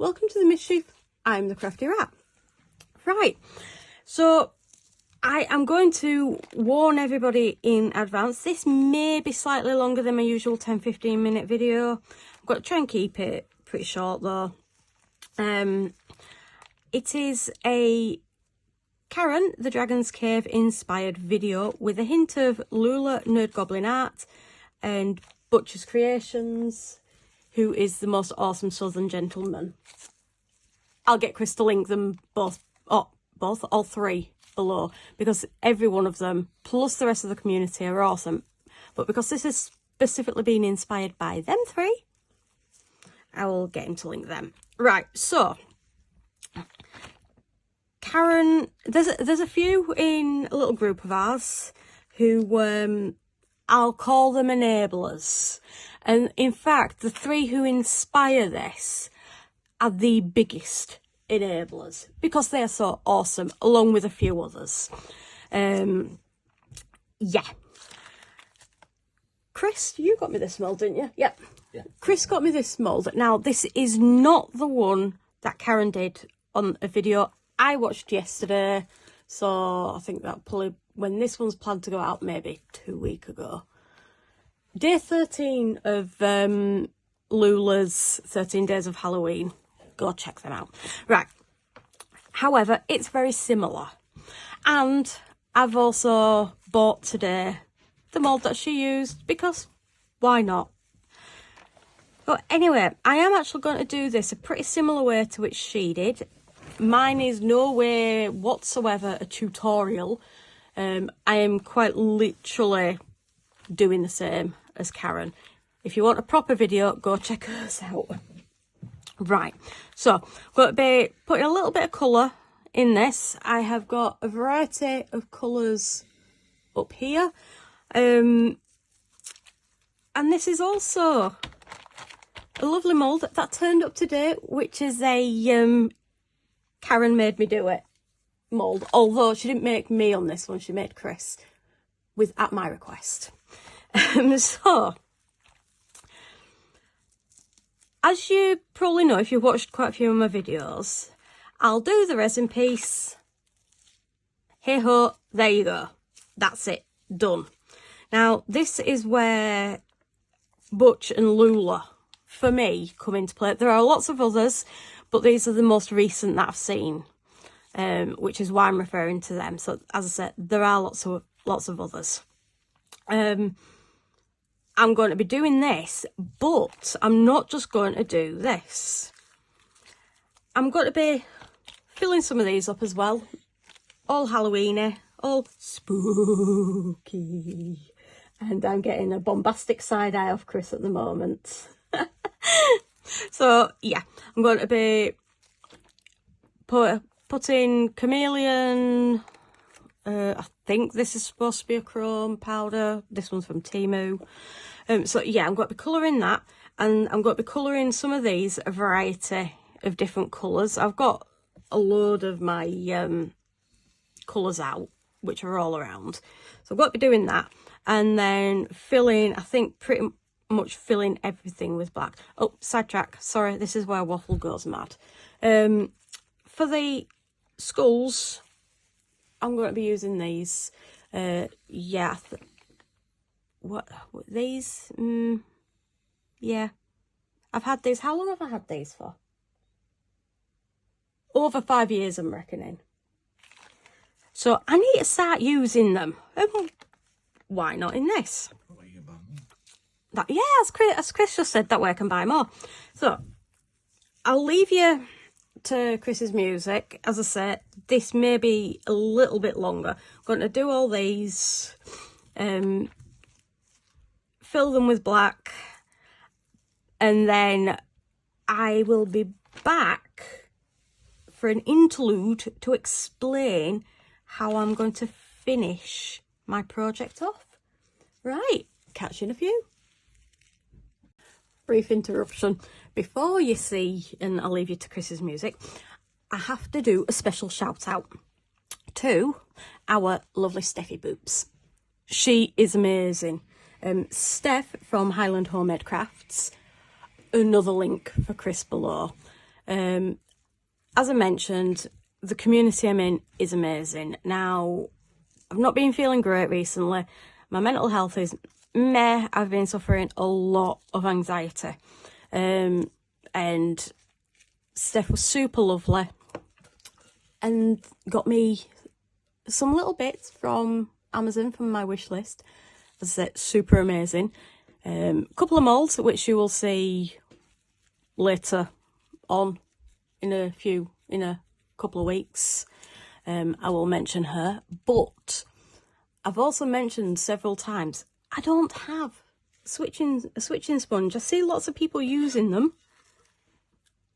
welcome to the mischief. I'm the Crafty Rat. Right, so I am going to warn everybody in advance. This may be slightly longer than my usual 10-15 minute video. I've got to try and keep it pretty short though. It is a Karen the Dragon's Cave inspired video with a hint of Lula Nerd Goblin art and Butcher's Creations, who is the most awesome southern gentleman. I'll get Chris to link them all three below, because every one of them plus the rest of the community are awesome, but because this is specifically being inspired by them three, I will get him to link them. Right, so Karen, there's a few in a little group of ours who I'll call them enablers, and in fact the three who inspire this are the biggest enablers because they are so awesome, along with a few others. Yeah, Chris, you got me this mould, didn't you? Yep. Yeah. Chris got me this mould. Now this is not the one that Karen did on a video I watched yesterday, so I think that probably when this one's planned to go out, maybe 2 weeks ago. Day 13 of Lula's 13 Days of Halloween. Go check them out. Right. However, it's very similar. And I've also bought today the mould that she used, because why not? But anyway, I am actually going to do this a pretty similar way to which she did. Mine is no way whatsoever a tutorial. I am quite literally doing the same as Karen. If you want a proper video, go check hers out. Right, so I'm going to be putting a little bit of colour in this. I have got a variety of colours up here. And this is also a lovely mould that turned up today, which is a Karen made me do it mould. Although she didn't make me on this one, she made Chris at my request. So, as you probably know if you've watched quite a few of my videos, I'll do the resin piece. Hey ho, there you go. That's it, done. Now this is where Butch and Lula, for me, come into play. There are lots of others, but these are the most recent that I've seen, which is why I'm referring to them. So as I said, there are lots of others. I'm going to be doing this, but I'm not just going to do this. I'm going to be filling some of these up as well. All Halloweeny, all spooky. And I'm getting a bombastic side eye off Chris at the moment. So yeah, I'm going to be putting chameleon. I think this is supposed to be a chrome powder. This one's from Temu. So yeah, I'm going to be colouring that, and I'm going to be colouring some of these a variety of different colours. I've got a load of my colours out, which are all around. So I've got to be doing that, and then filling, I think pretty much filling everything with black. Oh, sidetrack. Sorry, this is where Waffle goes mad. For the skulls, I'm going to be using these. Yeah, what these? Yeah, I've had these. How long have I had these for? Over 5 years, I'm reckoning. So I need to start using them. Why not in this? That, yeah, as Chris just said, that way I can buy more. So I'll leave you to Chris's music. As I said, this may be a little bit longer. I'm going to do all these, fill them with black, and then I will be back for an interlude to explain how I'm going to finish my project off. Right, catch you in a few. Brief interruption. Before you see, and I'll leave you to Chris's music, I have to do a special shout out to our lovely Steffi Boops. She is amazing. Steph from Highland Homemade Crafts, another link for Chris below. As I mentioned, the community I'm in is amazing. Now, I've not been feeling great recently. My mental health is meh. I've been suffering a lot of anxiety. And Steph was super lovely and got me some little bits from Amazon from my wish list. As I said, super amazing. A couple of molds which you will see later on in a couple of weeks. I will mention her, but I've also mentioned several times I don't have a switching sponge. I see lots of people using them.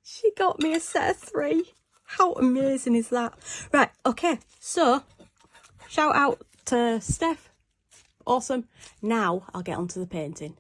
She got me a set of 3. How amazing is that? Right, okay, so shout out to Steph. Awesome. Now I'll get onto the painting.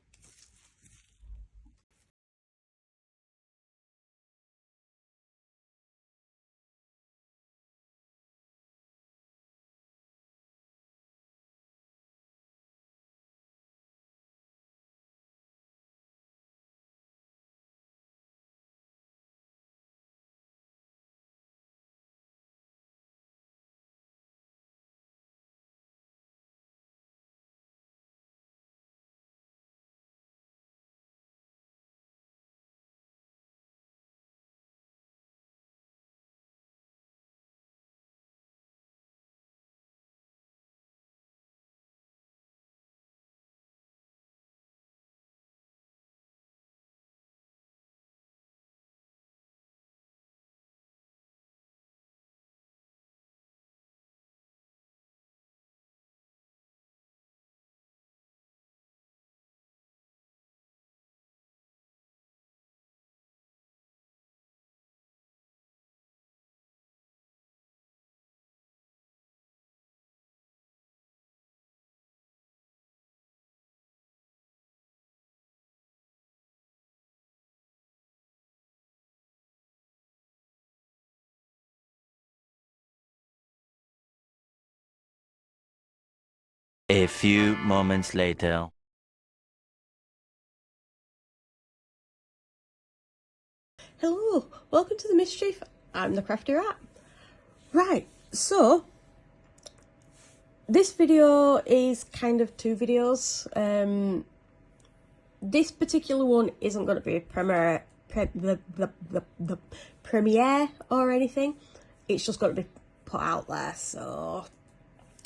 A few moments later. Hello, welcome to the Mischief. I'm the Crafty Rat. Right, so this video is kind of 2 videos. This particular one isn't going to be a premiere or anything. It's just got to be put out there. So,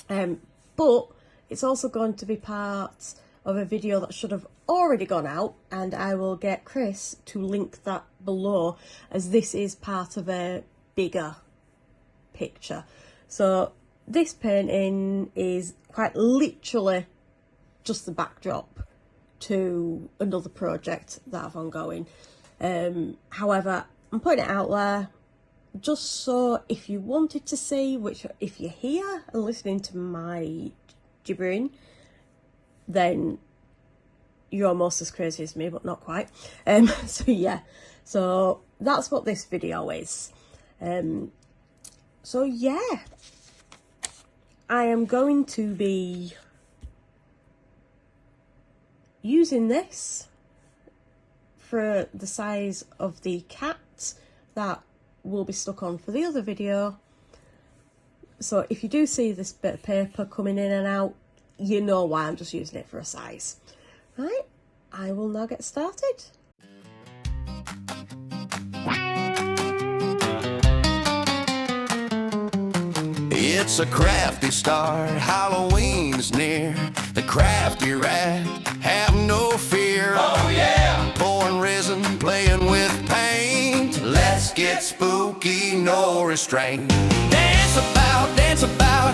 but it's also going to be part of a video that should have already gone out, and I will get Chris to link that below, as this is part of a bigger picture. So this painting is quite literally just the backdrop to another project that I've ongoing. However, I'm putting it out there just so if you wanted to see, which if you're here and listening to my gibbering, then you're almost as crazy as me, but not quite. So yeah, so that's what this video is. So yeah, I am going to be using this for the size of the cat that will be stuck on for the other video. So if you do see this bit of paper coming in and out, you know why I'm just using it for a size. Right, I will now get started. It's a crafty start, Halloween's near. The crafty rat, have no fear. Oh yeah! Pouring resin, playing with paint. Let's get spooky, no restraint. Dance about, dance about.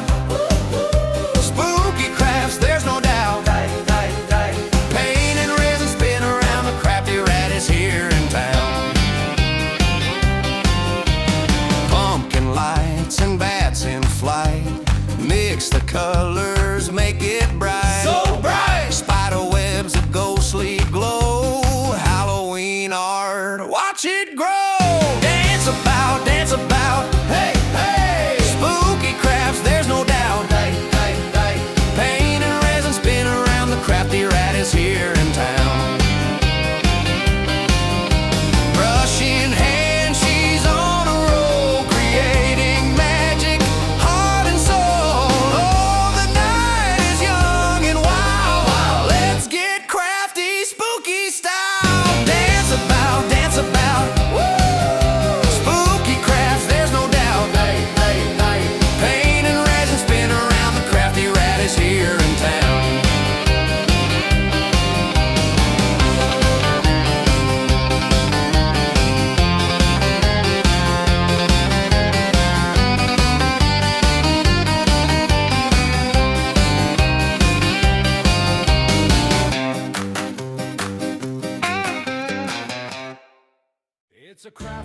Spooky crafts, there's no doubt. Paint and resin spin around, the crafty rat is here in town. Pumpkin lights and bats in flight. Mix the colors, make it bright. So bright! Spider webs, a ghostly glow. Halloween art, watch it grow. Dance about, hey, hey. Spooky crafts, there's no doubt.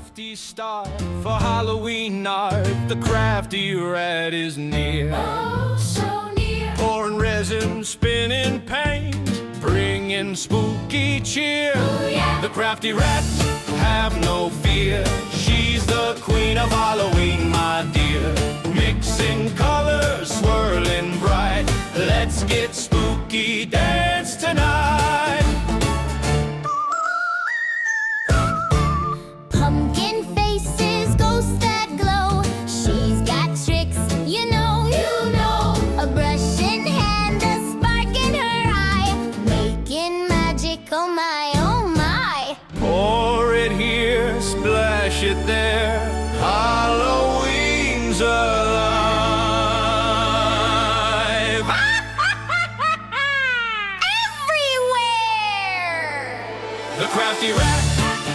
crafty star for Halloween art. The crafty rat is near. Oh, so near. Pouring resin, spinning paint, bringing spooky cheer. Oh, yeah. The crafty rat, have no fear. She's the queen of Halloween, my dear. Mixing colors, swirling bright. Let's get spooky, dance tonight. Pumpkin faces, ghosts that glow. She's got tricks, you know. A brush in hand, a spark in her eye, making magic, oh my, oh my. Pour it here, splash it there. Halloween's alive. Everywhere! The crafty rat,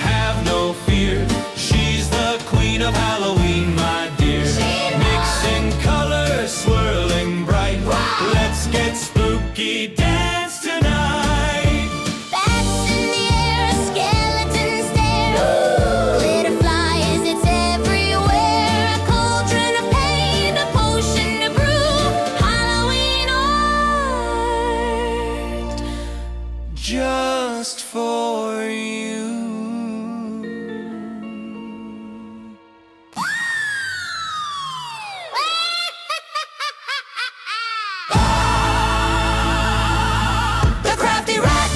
have no fear. She's the queen of Halloween, my dear. Mixing colors, swirling bright. Let's get spooky, dance tonight. Bats in the air, skeletons stare. Glitter flies, it's everywhere. A cauldron of pain, a potion to brew. Halloween art. Just for you. The crafty rat,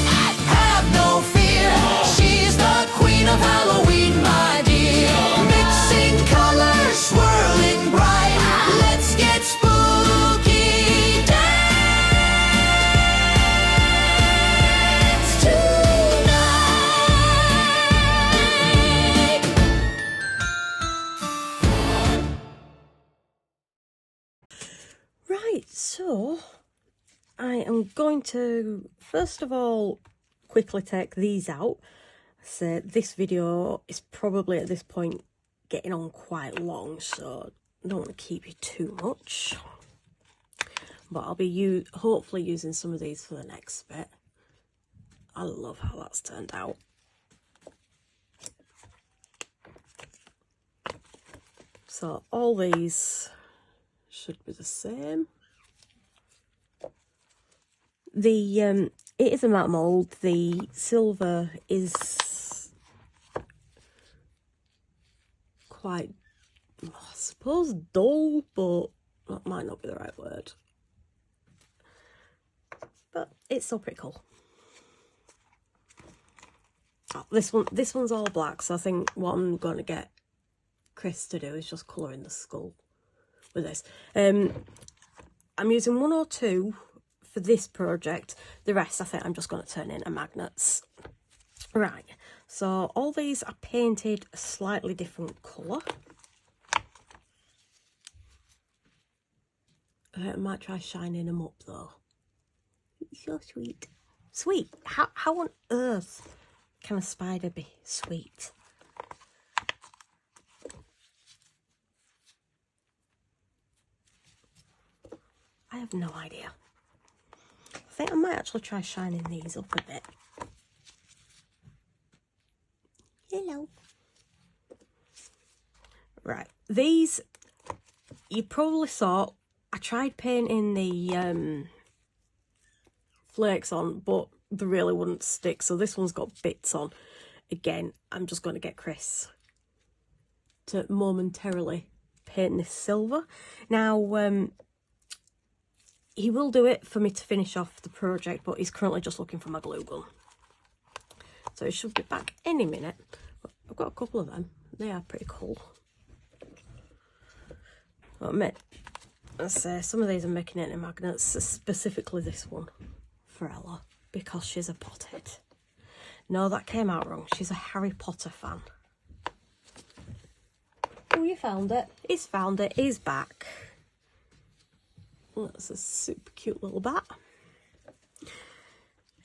have no fear. She's the queen of Halloween, my dear. Mixing colors, swirling bright. Let's get spooky, dance tonight. Right, so I am going to first of all quickly take these out. So this video is probably at this point getting on quite long, so I don't want to keep you too much. But I'll be hopefully using some of these for the next bit. I love how that's turned out. So all these should be the same. It is a matte mould. The silver is quite, I suppose, dull, but that might not be the right word. But it's still pretty cool. Oh, this one's all black, so I think what I'm going to get Chris to do is just colour in the skull with this. I'm using 102 for this project. The rest I think I'm just going to turn into magnets. Right, so all these are painted a slightly different colour. I might try shining them up though. So sweet. Sweet? How on earth can a spider be sweet? I have no idea. I think I might actually try shining these up a bit. Hello. Right, these, you probably saw, I tried painting the flakes on, but they really wouldn't stick, so this one's got bits on. Again, I'm just going to get Chris to momentarily paint this silver. Now, he will do it for me to finish off the project, but he's currently just looking for my glue gun. So he should be back any minute. I've got a couple of them. They are pretty cool. I admit, some of these are making it into magnets, specifically this one for Ella, because she's a pothead. No, that came out wrong. She's a Harry Potter fan. Oh, you found it. He's found it. He's back. That's a super cute little bat.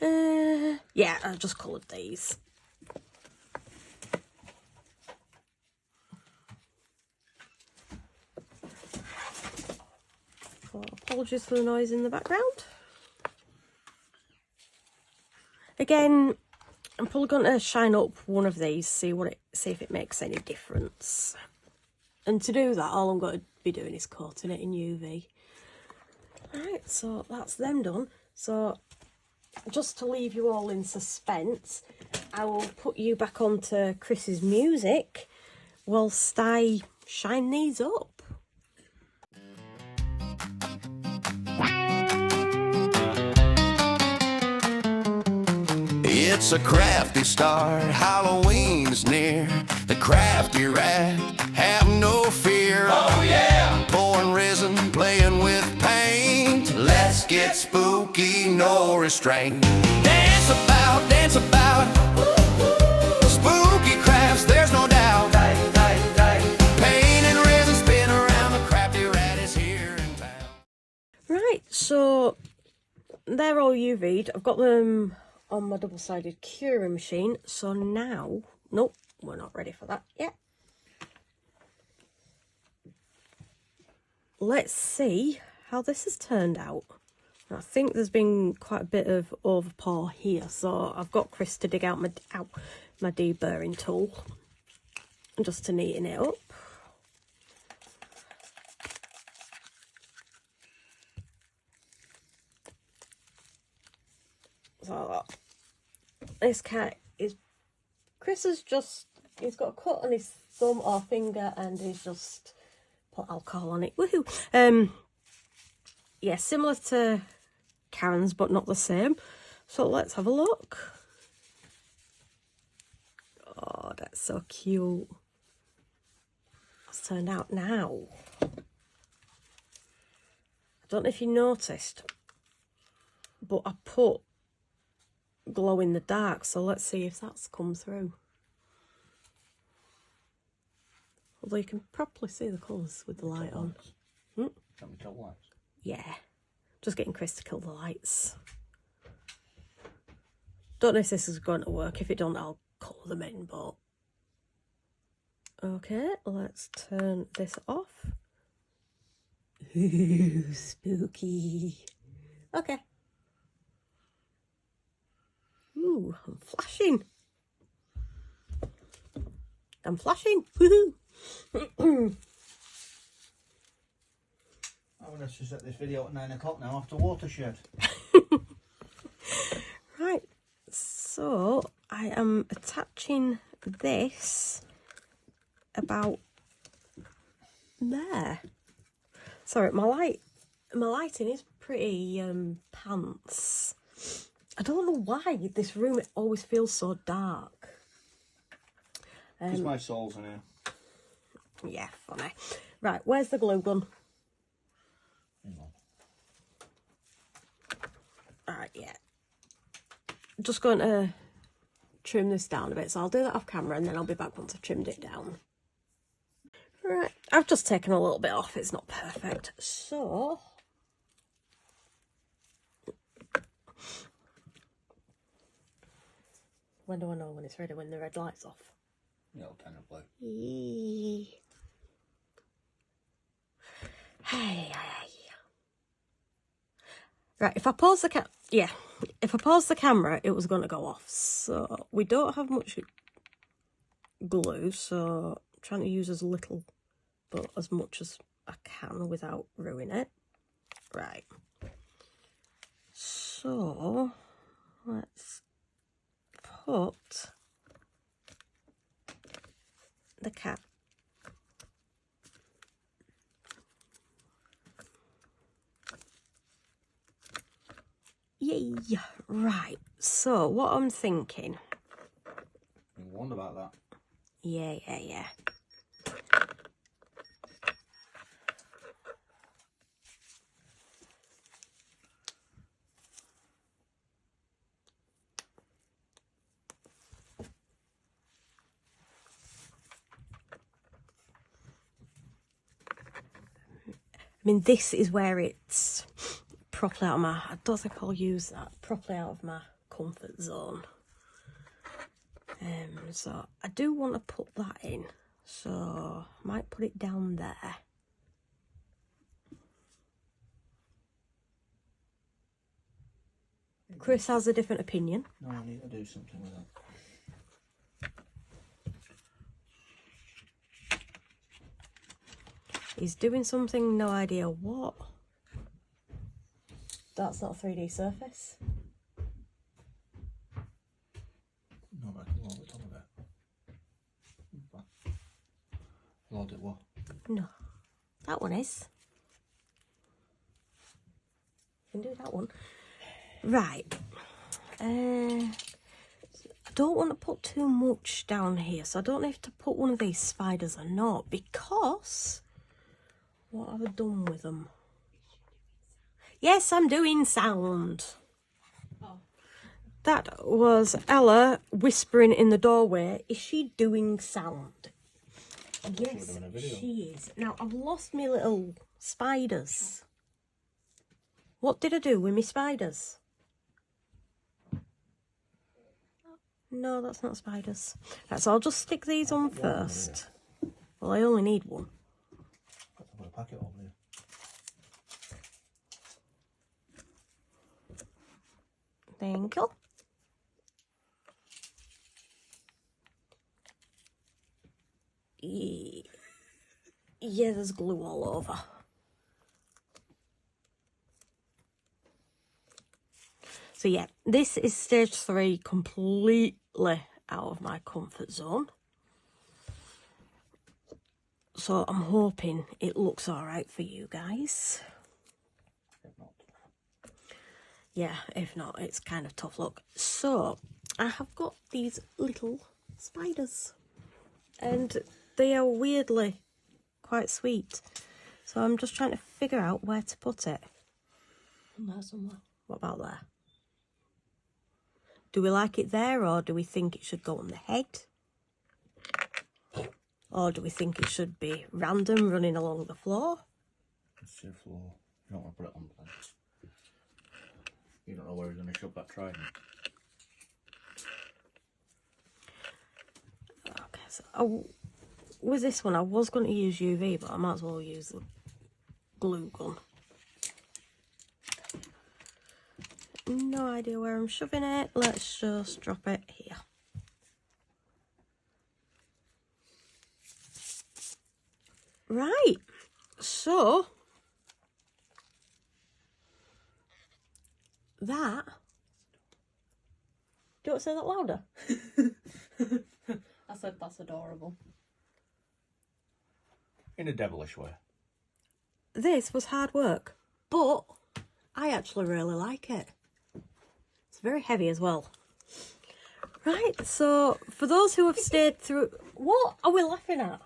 Yeah, I just coloured these. So apologies for the noise in the background. Again, I'm probably going to shine up one of these, see if it makes any difference. And to do that, all I'm going to be doing is coating it in UV. Alright, so that's them done. So just to leave you all in suspense, I will put you back onto Chris's music whilst I shine these up. It's a crafty start, Halloween's near. The crafty rat, have no fear. Oh yeah! Pouring resin, playing with paint. Let's get spooky, no restraint. Dance about, dance about. Spooky crafts, there's no doubt. Paint and resin, spin around. The crafty rat is here in town. Right, so they're all UV'd. I've got them on my double-sided curing machine. So now, nope, we're not ready for that yet. Let's see how this has turned out. I think there's been quite a bit of overpour here, so I've got Chris to dig out my deburring tool just to neaten it up. So this cat is, Chris has just, he's got a cut on his thumb or finger and he's just put alcohol on it. Woohoo! Yeah, similar to Karen's but not the same. So let's have a look. Oh, that's so cute. It's turned out now. I don't know if you noticed, but I put glow in the dark, so let's see if that's come through. Although you can properly see the colours with the light on. Yeah, just getting Chris to kill the lights. Don't know if this is going to work. If it don't, I'll colour them in, but okay, let's turn this off. Ooh, spooky. Okay. Ooh, I'm flashing. I'm flashing. Woohoo! I want us to set this video at 9 o'clock now after watershed. Right, so I am attaching this about there. Sorry, my lighting is pretty pants. I don't know why this room always feels so dark. Because my soul's in here. Yeah, funny. Right, where's the glue gun? Alright, yeah. Just going to trim this down a bit, so I'll do that off camera and then I'll be back once I've trimmed it down. Right, I've just taken a little bit off, it's not perfect. So when do I know when it's ready? When the red light's off? Yeah, it'll turn it blue. Hey. Right, if I pause the if I pause the camera, it was going to go off. So we don't have much glue, so I'm trying to use as little but as much as I can without ruining it. Right. So let's put the cat. Yay! Right, so what I'm thinking. You wonder about that. Yeah. I mean, this is where it's properly out of my, I don't think I'll use that, properly out of my comfort zone. So I do want to put that in, so I might put it down there. Chris has a different opinion. No, I need to do something with that. He's doing something, no idea what. That's not a 3D surface. No, but I can load it on a bit. Load it what? No, that one is. Can do that one. Right. I don't want to put too much down here, so I don't know if to put one of these spiders or not, because what have I done with them? Yes, I'm doing sound. Oh. That was Ella whispering in the doorway. Is she doing sound? Yes, she is. Now, I've lost my little spiders. What did I do with my spiders? No, that's not spiders. Right, so I'll just stick these on first. Well, I only need one. I've got a packet over here. Thank you. Yeah, there's glue all over. So yeah, this is stage 3, completely out of my comfort zone. So I'm hoping it looks alright for you guys. If not. Yeah, if not, it's kind of tough luck. So I have got these little spiders, and they are weirdly quite sweet. So I'm just trying to figure out where to put it. There somewhere. What about there? Do we like it there, or do we think it should go on the head? Or do we think it should be random, running along the floor? It's the floor. You don't want to put it on the plate. You don't know where he's going to shove that trident. Okay, so with this one, I was going to use UV, but I might as well use the glue gun. No idea where I'm shoving it. Let's just drop it here. Right, so that. Do you want to say that louder? I said that's adorable. In a devilish way. This was hard work, but I actually really like it. It's very heavy as well. Right, so for those who have stayed through... What are we laughing at?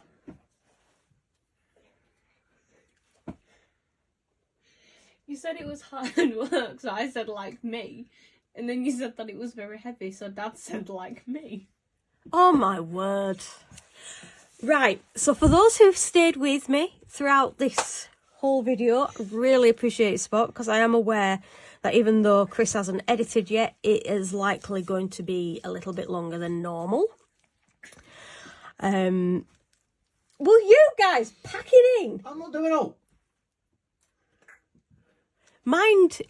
You said it was hard work, so I said like me. And then you said that it was very heavy, so Dad said like me. Oh my word. Right, so for those who've stayed with me throughout this whole video, I really appreciate your support, because I am aware that even though Chris hasn't edited yet, it is likely going to be a little bit longer than normal. Will you guys pack it in? I'm not doing all. Mind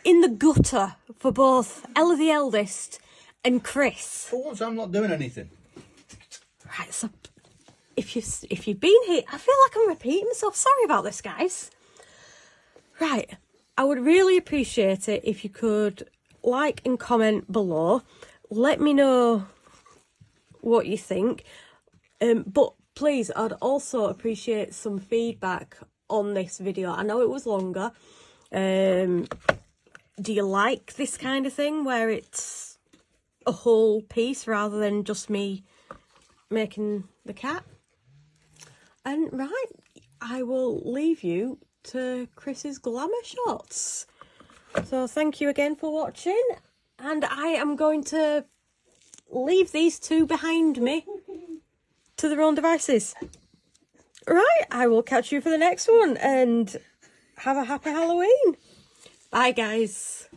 in the gutter for both Ella the eldest and Chris. For once, I'm not doing anything. Right, so if you've been here, I feel like I'm repeating myself. Sorry about this, guys. Right, I would really appreciate it if you could like and comment below. Let me know what you think. But please, I'd also appreciate some feedback on this video. I know it was longer. Do you like this kind of thing where it's a whole piece rather than just me making the cat? And right, I will leave you to Chris's glamour shots. So thank you again for watching, and I am going to leave these two behind me to their own devices. Right, I will catch you for the next one, and have a happy Halloween. Bye, guys.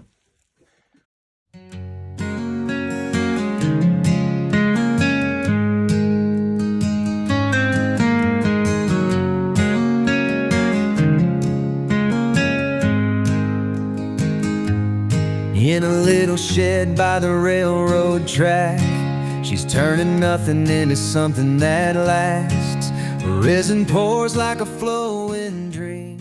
In a little shed by the railroad track, she's turning nothing into something that lasts. Resin pours like a flowing dream.